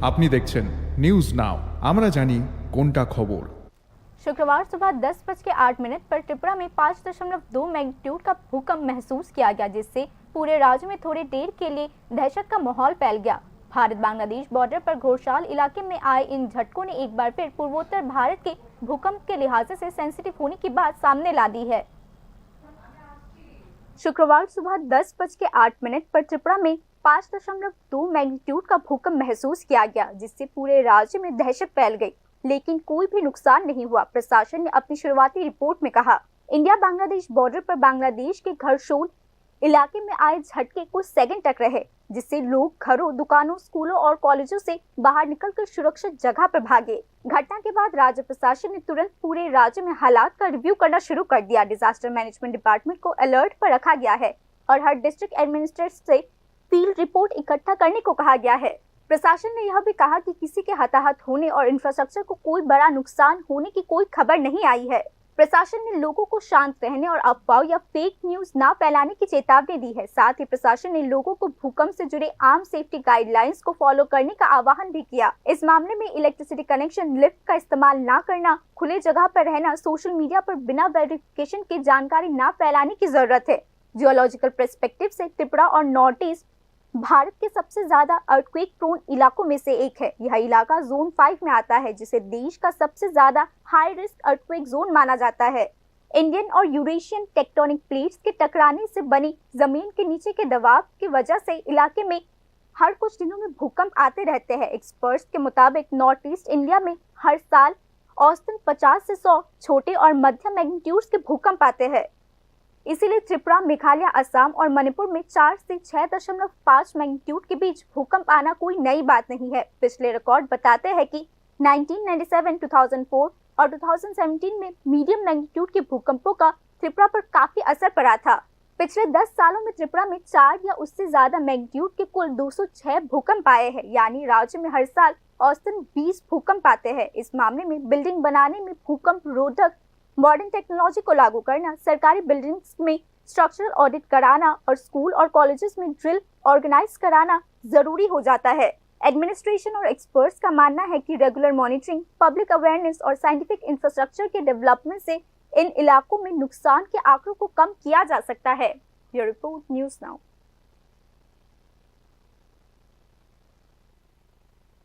আপনি দেখছেন news now, আমরা জানি কোনটা খবর। शुक्रवार सुबह 10:08 पर त्रिपुरा में 5.2 मैग्नीट्यूड का भूकंप महसूस किया गया, जिससे पूरे राज्य में थोड़ी देर के लिए दहशत का माहौल फैल गया। भारत बांग्लादेश बॉर्डर पर घोषाल इलाके में आए इन झटकों ने एक बार फिर पूर्वोत्तर भारत के भूकंप के लिहाज से सेंसिटिव होने की बात सामने ला दी है। शुक्रवार सुबह 10:08 पर त्रिपुरा में 5.2 मैग्नीट्यूड का भूकंप महसूस किया गया, जिससे पूरे राज्य में दहशत फैल गई, लेकिन कोई भी नुकसान नहीं हुआ। प्रशासन ने अपनी शुरुआती रिपोर्ट में कहा, इंडिया बांग्लादेश बॉर्डर पर बांग्लादेश के घरशोल इलाके में आए झटके कुछ सेकंड तक रहे, जिससे लोग घरों, दुकानों, स्कूलों और कॉलेजों से बाहर निकलकर सुरक्षित जगह पर भागे। घटना के बाद राज्य प्रशासन ने तुरंत पूरे राज्य में हालात का रिव्यू करना शुरू कर दिया। डिजास्टर मैनेजमेंट डिपार्टमेंट को अलर्ट पर रखा गया है और हर डिस्ट्रिक्ट एडमिनिस्ट्रेटर से फील्ड रिपोर्ट इकट्ठा करने को कहा गया है। प्रशासन ने यह भी कहा कि किसी के हताहत होने और इंफ्रास्ट्रक्चर को कोई बड़ा नुकसान होने की कोई खबर नहीं आई है। प्रशासन ने लोगों को शांत रहने और अफवाह या फेक न्यूज ना फैलाने की चेतावनी दी है। साथ ही प्रशासन ने लोगों को भूकंप से जुड़े आम सेफ्टी गाइडलाइंस को फॉलो करने का आह्वान भी किया। इस मामले में इलेक्ट्रिसिटी कनेक्शन, लिफ्ट का इस्तेमाल ना करना, खुले जगह पर रहना, सोशल मीडिया पर बिना वेरिफिकेशन की जानकारी ना फैलाने की जरूरत है। जियोलॉजिकल पर्सपेक्टिव से त्रिपुरा और नॉर्थ ईस्ट भारत के सबसे ज्यादा अर्थक्वेक प्रोन इलाकों में से एक है। यह इलाका जोन 5 में आता है, जिसे देश का सबसे ज्यादा हाई रिस्क अर्थक्वेक जोन माना जाता है। इंडियन और यूरेशियन टेक्टोनिक प्लेट्स के टकराने से बनी जमीन के नीचे के दबाव की वजह से इलाके में हर कुछ दिनों में भूकंप आते रहते हैं। एक्सपर्ट्स के मुताबिक नॉर्थ ईस्ट इंडिया में हर साल औसतन 50 से 100 छोटे और मध्यम मैग्नीट्यूड के भूकंप आते हैं। इसीलिए त्रिपुरा, मेघालय, असम और मणिपुर में 4 से 6.5 मैग्नीट्यूड के बीच भूकंप आना कोई नई बात नहीं है। पिछले रिकॉर्ड बताते हैं कि 1997, 2004 और 2017 में मीडियम मैग्नीट्यूड के भूकंपों का त्रिपुरा पर काफी असर पड़ा था। पिछले 10 सालों में त्रिपुरा में 4 या उससे ज्यादा मैग्नीट्यूड के कुल 206 भूकंप आए हैं, यानी राज्य में हर साल औसतन 20 भूकंप आते हैं। इस मामले में बिल्डिंग बनाने में भूकंप रोधक मॉडर्न टेक्नोलॉजी को लागू करना, सरकारी बिल्डिंग्स में स्ट्रक्चरल ऑडिट कराना और स्कूल और कॉलेजेस में ड्रिल ऑर्गेनाइज कराना जरूरी हो जाता है। एडमिनिस्ट्रेशन और एक्सपर्ट्स का मानना है कि रेगुलर मॉनिटरिंग, पब्लिक अवेयरनेस और साइंटिफिक इंफ्रास्ट्रक्चर के डेवलपमेंट से इन इलाकों में नुकसान के आंकड़ों को कम किया जा सकता है। Bureau report, news now.